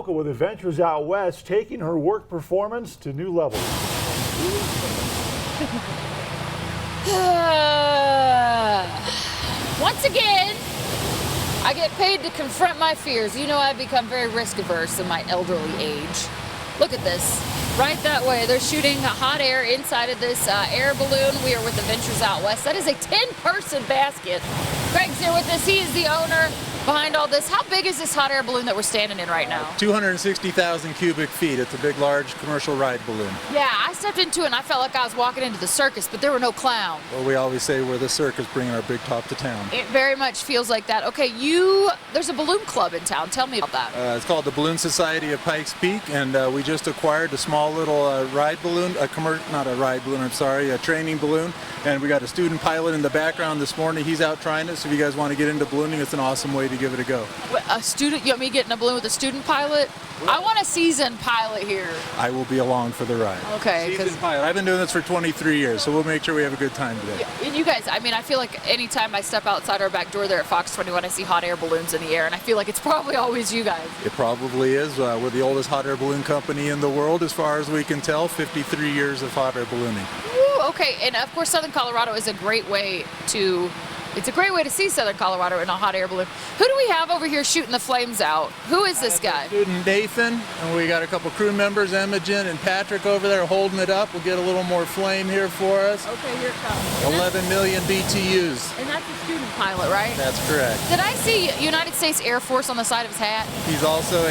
local with Adventures Out West, taking her work performance to new levels. Once again, I get paid to confront my fears. You know, I've become very risk averse in my elderly age. Look at this. Right that way, they're shooting hot air inside of this air balloon. We are with Adventures Out West. That is a 10-person basket. Greg's here with us. He is the owner behind all this. How big is this hot air balloon that we're standing in right now? 260,000 cubic feet. It's a big, large commercial ride balloon. Yeah, I stepped into it and I felt like I was walking into the circus, but there were no clowns. Well, we always say we're the circus bringing our big top to town. It very much feels like that. Okay, there's a balloon club in town. Tell me about that. It's called the Balloon Society of Pikes Peak, and we just acquired a small little ride balloon, a training balloon, and we got a student pilot in the background this morning. He's out trying it, so if you guys want to get into ballooning, it's an awesome way to give it a go. A student, you want me to get in a balloon with a student pilot? I want a seasoned pilot here. I will be along for the ride. Okay. Seasoned pilot. I've been doing this for 23 years, so we'll make sure we have a good time today. Yeah, and you guys, I mean, I feel like anytime I step outside our back door there at Fox 21, I see hot air balloons in the air, and I feel like it's probably always you guys. It probably is. We're the oldest hot air balloon company in the world, as far as we can tell. 53 years of hot air ballooning. Woo, okay, and of course, Southern Colorado is a great way to. It's a great way to see Southern Colorado in a hot air balloon. Who do we have over here shooting the flames out? Who is this guy? Student Nathan, and we got a couple crew members, Imogen and Patrick over there holding it up. We'll get a little more flame here for us. Okay, here it comes. 11 million BTUs. And that's a student pilot, right? That's correct. Did I see United States Air Force on the side of his hat? He's also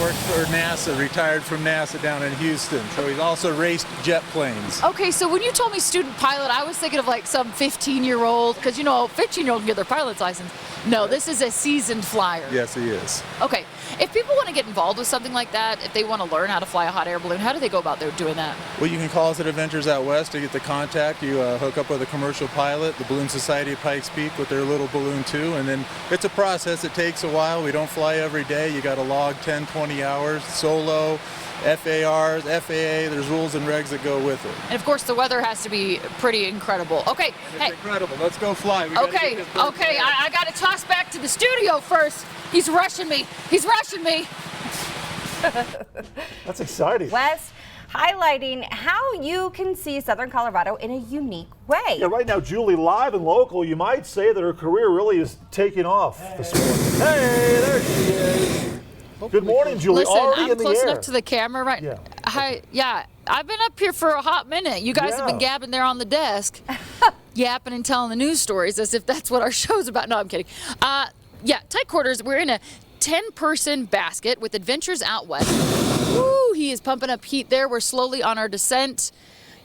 worked for NASA, retired from NASA down in Houston. So he's also raced jet planes. Okay, so when you told me student pilot, I was thinking of like some 15-year-old, because you know, 15-year-old can get their pilot's license. No, this is a seasoned flyer. Yes, he is. Okay, if people want to get involved with something like that, if they want to learn how to fly a hot air balloon, how do they go about doing that? Well, you can call us at Adventures Out West to get the contact. You hook up with a commercial pilot, the Balloon Society of Pikes Peak with their little balloon too, and then it's a process. It takes a while. We don't fly every day. You got to log 10, 20 hours, solo, FARs, FAA, there's rules and regs that go with it. And of course the weather has to be pretty incredible. Okay, it's incredible. Let's go fly. Okay, I got to toss back to the studio first. He's rushing me. That's exciting. West, highlighting how you can see Southern Colorado in a unique way. Yeah, right now, Julie, live and local, you might say that her career really is taking off this morning. Hey, there she is. Good morning, Julie. Listen, already I'm in the close air. enough to the camera, right? Yeah. Hi, yeah, I've been up here for a hot minute. You guys have been gabbing there on the desk, yapping and telling the news stories as if that's what our show's about. No, I'm kidding. Yeah, tight quarters. We're in a 10-person basket with Adventures Out West. Woo, he is pumping up heat there. We're slowly on our descent.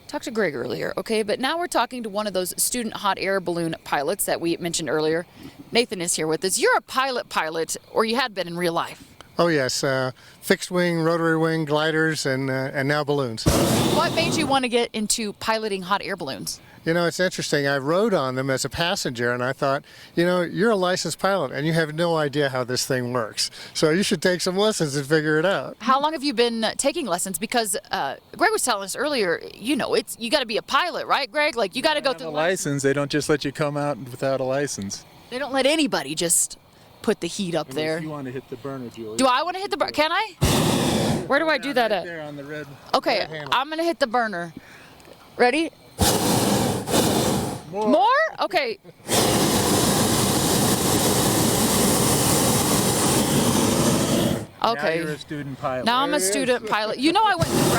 Talked to Greg earlier, okay, but now we're talking to one of those student hot air balloon pilots that we mentioned earlier. Nathan is here with us. You're a pilot, or you had been in real life. Oh yes, fixed wing, rotary wing, gliders, and now balloons. What made you want to get into piloting hot air balloons? You know, it's interesting. I rode on them as a passenger, and I thought, you know, you're a licensed pilot, and you have no idea how this thing works. So you should take some lessons and figure it out. How long have you been taking lessons? Because Greg was telling us earlier, you know, you got to be a pilot, right, Greg? Like, you got to go through the license. They don't just let you come out without a license. They don't let anybody just put the heat up there. If you want to hit the burner, Julie. Do I want to hit the burner? Can I? Where do I do that at? There on the red. Okay, red handle. I'm going to hit the burner. Ready? More? Okay. Okay. Now you're a student pilot. Now I'm a student pilot. You know, I went through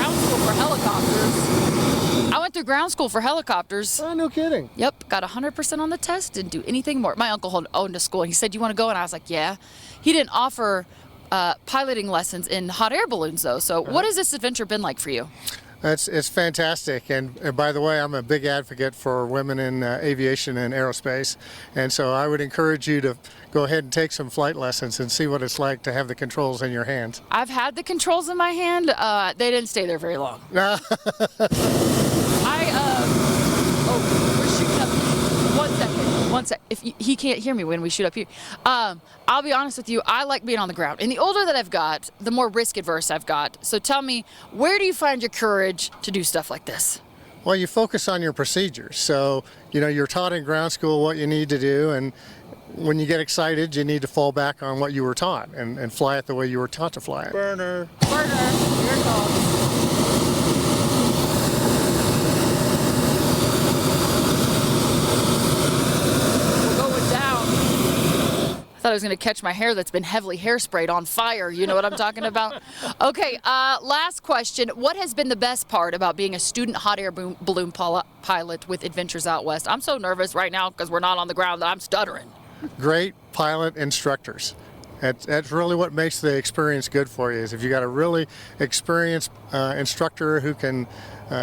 ground school for helicopters. Oh, no kidding. Yep, got 100% on the test, didn't do anything more. My uncle owned a school, and he said, "You want to go?" And I was like, "Yeah." He didn't offer piloting lessons in hot air balloons, though. So what has this adventure been like for you? It's fantastic, and by the way, I'm a big advocate for women in aviation and aerospace, and so I would encourage you to go ahead and take some flight lessons and see what it's like to have the controls in your hands. I've had the controls in my hand. They didn't stay there very long. We're shooting up. One sec. If he can't hear me when we shoot up here. I'll be honest with you, I like being on the ground. And the older that I've got, the more risk adverse I've got. So tell me, where do you find your courage to do stuff like this? Well, you focus on your procedures. So, you know, you're taught in ground school what you need to do, and when you get excited, you need to fall back on what you were taught and fly it the way you were taught to fly it. Burner. Burner, here it goes. I thought I was going to catch my hair that's been heavily hairsprayed on fire. You know what I'm talking about? Okay, last question. What has been the best part about being a student hot air balloon pilot with Adventures Out West? I'm so nervous right now because we're not on the ground that I'm stuttering. Great pilot instructors. That's really what makes the experience good for you, is if you got a really experienced instructor who can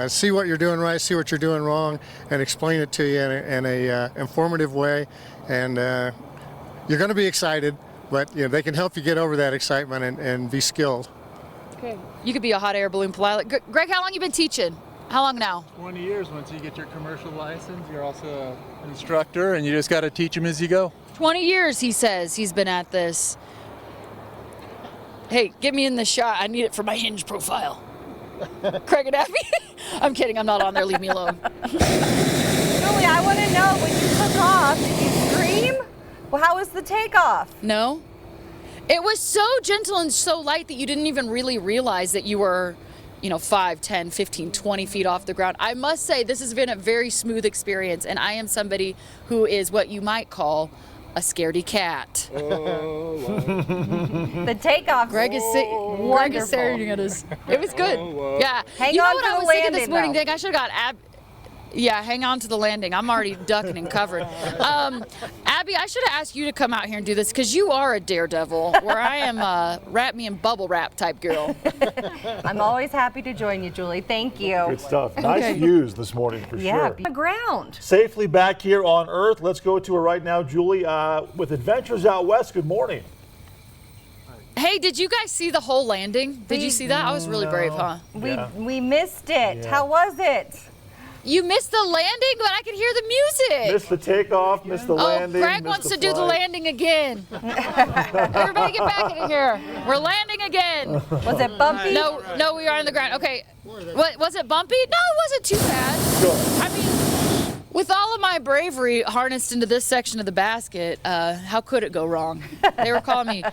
see what you're doing right, see what you're doing wrong, and explain it to you in a informative way. And you're going to be excited, but they can help you get over that excitement and be skilled. Okay. You could be a hot air balloon pilot. Greg, how long you been teaching? How long now? 20 years. Once you get your commercial license, you're also an instructor, and you just got to teach them as you go. 20 years, he says, he's been at this. Hey, get me in the shot. I need it for my Hinge profile. Craig and Abby. I'm kidding. I'm not on there. Leave me alone. Julie, I want to know, when you took off, did you scream? Well, how was the takeoff? No. It was so gentle and so light that you didn't even really realize that you were, 5, 10, 15, 20 feet off the ground. I must say, this has been a very smooth experience, and I am somebody who is what you might call a scaredy cat. The takeoff. Greg is staring at us. It was good. Yeah. Hang you know on what to I the was thinking this landing, morning, though. Dick? I should have got Yeah, hang on to the landing. I'm already ducking and covering. Abby, I should have asked you to come out here and do this because you are a daredevil, where I am a wrap me in bubble wrap type girl. I'm always happy to join you, Julie. Thank you. Good stuff. Nice views this morning for Yeah, sure. be on the ground. Safely back here on Earth. Let's go to her right now, Julie, with Adventures Out West. Good morning. Hey, did you guys see the whole landing? Did you see that? I was really brave, huh? We missed it. Yeah. How was it? You missed the landing, but I could hear the music. Missed the takeoff, missed the landing. Greg missed wants the to do the flight. landing again. Everybody get back in here. We're landing again. Was it bumpy? No, we are on the ground. Okay. What, was it bumpy? No, it wasn't too bad. Good. I mean, with all of my bravery harnessed into this section of the basket, how could it go wrong? They were calling me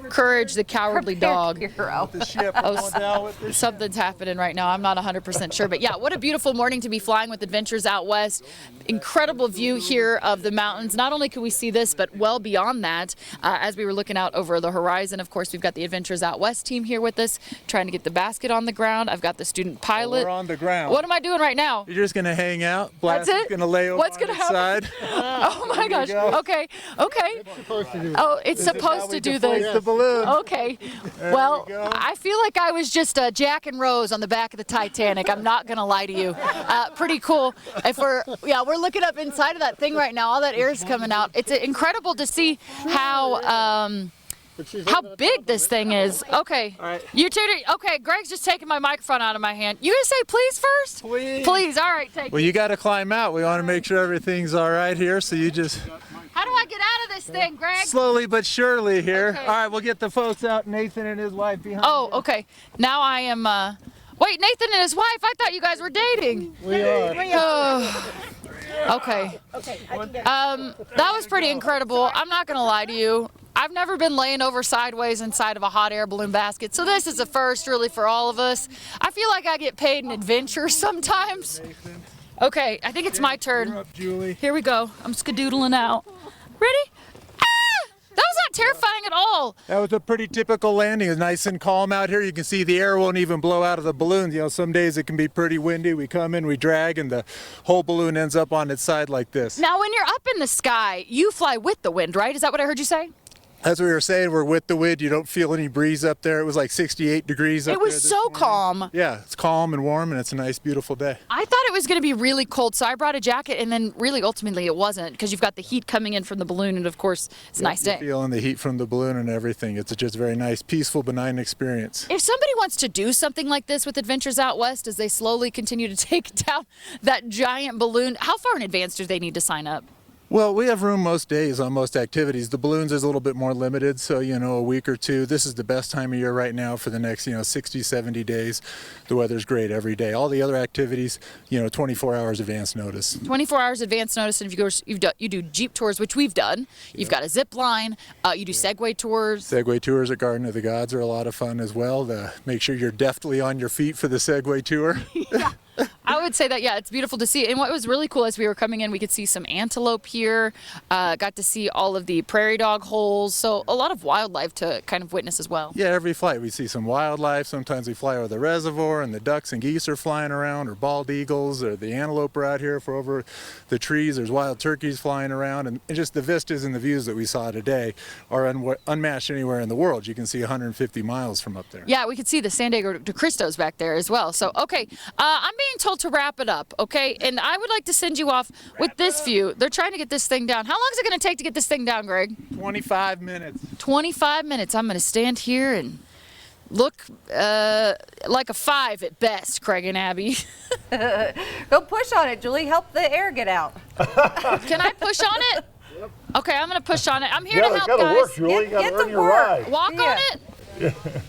Courage the Cowardly Dog. Hero. The ship Oh, going down with the Something's happening right now. I'm not 100% sure. But yeah, what a beautiful morning to be flying with Adventures Out West. Incredible view here of the mountains. Not only could we see this, but well beyond that, as we were looking out over the horizon. Of course, we've got the Adventures Out West team here with us, trying to get the basket on the ground. I've got the student pilot. We're on the ground. What am I doing right now? You're just going to hang out. Blast That's is it? going to lay over What's on gonna its happen? side. Oh my gosh. go. Okay. Oh, it's supposed to do Deflate this. the balloon. Okay. Well, we go. I feel like I was just Jack and Rose on the back of the Titanic. I'm not gonna lie to you. Pretty cool. We're looking up inside of that thing right now. All that air is coming out. It's incredible to see how big this thing is. Okay. right. You two. Okay. Greg's just taking my microphone out of my hand. You gonna say please first? Please. Please. All right. Take it. Well, you got to climb out. We want to make sure everything's all right here, so you just How do I get out of this thing, Greg? slowly but surely here. Okay. All right, we'll get the folks out. Nathan and his wife behind. Oh, okay. Now I am. Wait, Nathan and his wife. I thought you guys were dating. We are. Oh. Okay. That was pretty incredible. I'm not gonna lie to you. I've never been laying over sideways inside of a hot air balloon basket, so this is a first really for all of us. I feel like I get paid in adventure sometimes. Okay, I think it's my You're turn. up, Julie. Here we go. I'm skadoodling out. Ready? Ah! That was not terrifying at all. That was a pretty typical landing. It's nice and calm out here. You can see the air won't even blow out of the balloons. You know, some days it can be pretty windy. We come in, we drag, and the whole balloon ends up on its side like this. Now, when you're up in the sky, you fly with the wind, right? Is that what I heard you say? As we were saying, we're with the wind. You don't feel any breeze up there. It was like 68 degrees up It there. was this so morning. calm. Yeah, it's calm and warm, and it's a nice, beautiful day. I thought it was going to be really cold, so I brought a jacket, and then really ultimately it wasn't because you've got the heat coming in from the balloon, and of course it's a nice You're day. feeling the heat from the balloon and everything. It's just a very nice, peaceful, benign experience. If somebody wants to do something like this with Adventures Out West as they slowly continue to take down that giant balloon, how far in advance do they need to sign up? Well, we have room most days on most activities. The balloons is a little bit more limited, so a week or two. This is the best time of year right now for the next 60, 70 days. The weather's great every day. All the other activities, 24 hours advance notice. 24 hours advance notice, and if you do Jeep tours, which we've done. You've got a zip line. You do Segway tours. Segway tours at Garden of the Gods are a lot of fun as well. Make sure you're deftly on your feet for the Segway tour. Yeah. I would say that, yeah, it's beautiful to see. And what was really cool as we were coming in, we could see some antelope here, got to see all of the prairie dog holes. So a lot of wildlife to kind of witness as well. Yeah, every flight we see some wildlife. Sometimes we fly over the reservoir and the ducks and geese are flying around, or bald eagles, or the antelope are out here. For over the trees, there's wild turkeys flying around. And just the vistas and the views that we saw today are unmatched anywhere in the world. You can see 150 miles from up there. Yeah, we could see the San Diego de Cristos back there as well. So, okay, I'm being told to wrap it up, okay? And I would like to send you off with this view. They're trying to get this thing down. How long is it going to take to get this thing down, Greg? 25 minutes. 25 minutes. I'm going to stand here and look like a 5 at best, Craig and Abby. Go push on it, Julie. Help the air get out. Can I push on it? Yep. Okay, I'm going to push on it. I'm here Yeah, to help, gotta guys. work, Julie. You gotta Get earn to your work. ride. Walk Yeah. on it.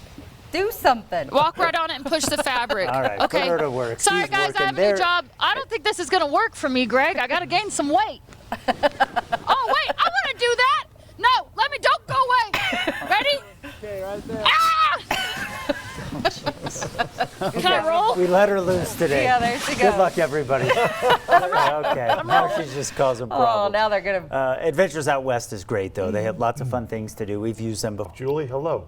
Do something. Walk right on it and push the fabric. All right, okay. put her to work. Sorry, She's guys, I working have a new there. job. I don't think this is going to work for me, Greg. I got to gain some weight. Oh, wait, I want to do that. No, don't go away. Ready? Okay, right there. Ah! Can I roll? We let her loose today. Yeah, there she Good goes. luck, everybody. Okay, now she's just causing Oh, problems. now they're going to. Adventures Out West is great, though. They have lots of fun things to do. We've used them before. Julie, hello.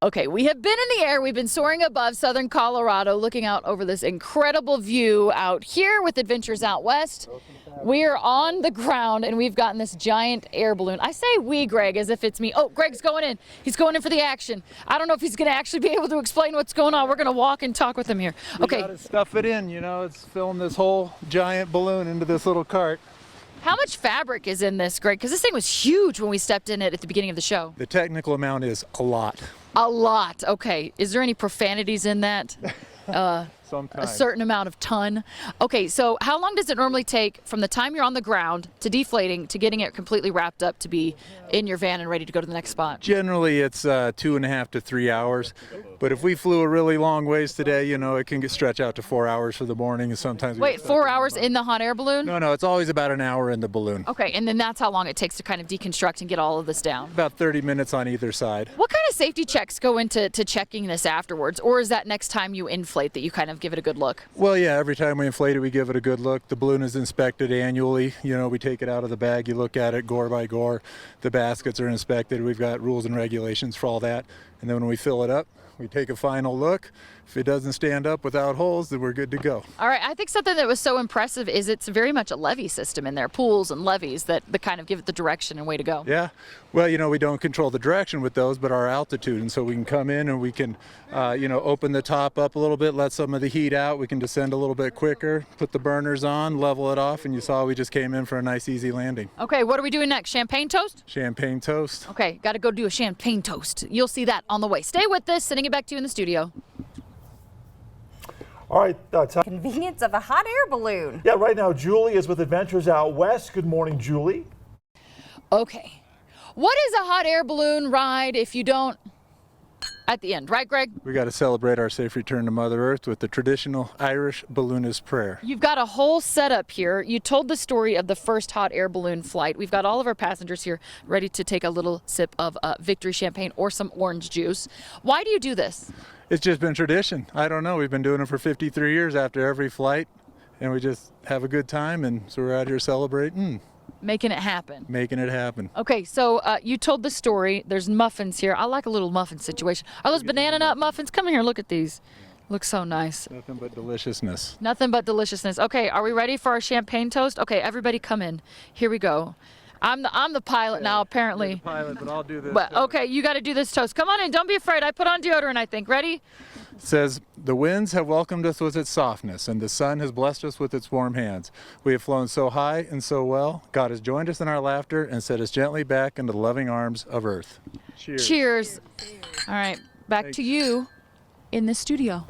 Okay, we have been in the air. We've been soaring above southern Colorado, looking out over this incredible view out here with Adventures Out West. We're on the ground, and we've gotten this giant air balloon. I say we, Greg, as if it's me. Oh, Greg's going in. He's going in for the action. I don't know if he's going to actually be able to explain what's going on. We're going to walk and talk with him here. Okay. We gotta stuff it in, it's filling this whole giant balloon into this little cart. How much fabric is in this, Greg? Because this thing was huge when we stepped in it at the beginning of the show. The technical amount is a lot. A lot. Okay. Is there any profanities in that? A Sometimes. certain amount of ton. Okay, so how long does it normally take from the time you're on the ground to deflating to getting it completely wrapped up to be in your van and ready to go to the next spot? Generally, it's 2.5 to 3 hours. But if we flew a really long ways today, it can stretch out to 4 hours for the morning. And sometimes we Wait, get stuck 4 in hours the in the hot air balloon? No, it's always about an hour in the balloon. Okay, and then that's how long it takes to kind of deconstruct and get all of this down. About 30 minutes on either side. What kind of safety checks go into checking this afterwards? Or is that next time you inflate that you kind of give it a good look? Well, yeah, every time we inflate it, we give it a good look. The balloon is inspected annually. We take it out of the bag, you look at it gore by gore. The baskets are inspected. We've got rules and regulations for all that. And then when we fill it up, we take a final look. If it doesn't stand up without holes, then we're good to go. All right, I think something that was so impressive is it's very much a levee system in there, pools and levees that kind of give it the direction and way to go. Yeah, well, we don't control the direction with those, but our altitude. And so we can come in and we can, open the top up a little bit, let some of the heat out. We can descend a little bit quicker, put the burners on, level it off, and you saw we just came in for a nice, easy landing. Okay, what are we doing next? Champagne toast? Champagne toast. Okay, got to go do a champagne toast. You'll see that on the way. Stay with us, sending it back to you in the studio. All right, Convenience of a hot air balloon. yeah, right now Julie is with Adventures Out West. Good morning, Julie. Okay, what is a hot air balloon ride if you don't at the end, right, Greg? We got to celebrate our safe return to Mother Earth with the traditional Irish balloonist prayer. You've got a whole setup here. You told the story of the first hot air balloon flight. We've got all of our passengers here ready to take a little sip of Victory champagne or some orange juice. Why do you do this? It's just been tradition. I don't know. We've been doing it for 53 years after every flight, and we just have a good time, and so we're out here celebrating, Making it happen. making it happen. Okay, so you told the story. There's muffins here. I like a little muffin situation. Are those banana nut muffins? Come here, look at these. Look so nice. Nothing but deliciousness. Nothing but deliciousness. Okay, are we ready for our champagne toast? Okay, everybody come in. Here we go. I'm the pilot now, apparently. Pilot, but I'll do this. But okay, you got to do this toast. Come on in. Don't be afraid. I put on deodorant, I think. Ready? Says, the winds have welcomed us with its softness, and the sun has blessed us with its warm hands. We have flown so high and so well. God has joined us in our laughter and set us gently back into the loving arms of earth. Cheers. Cheers. All right, back to you in the studio.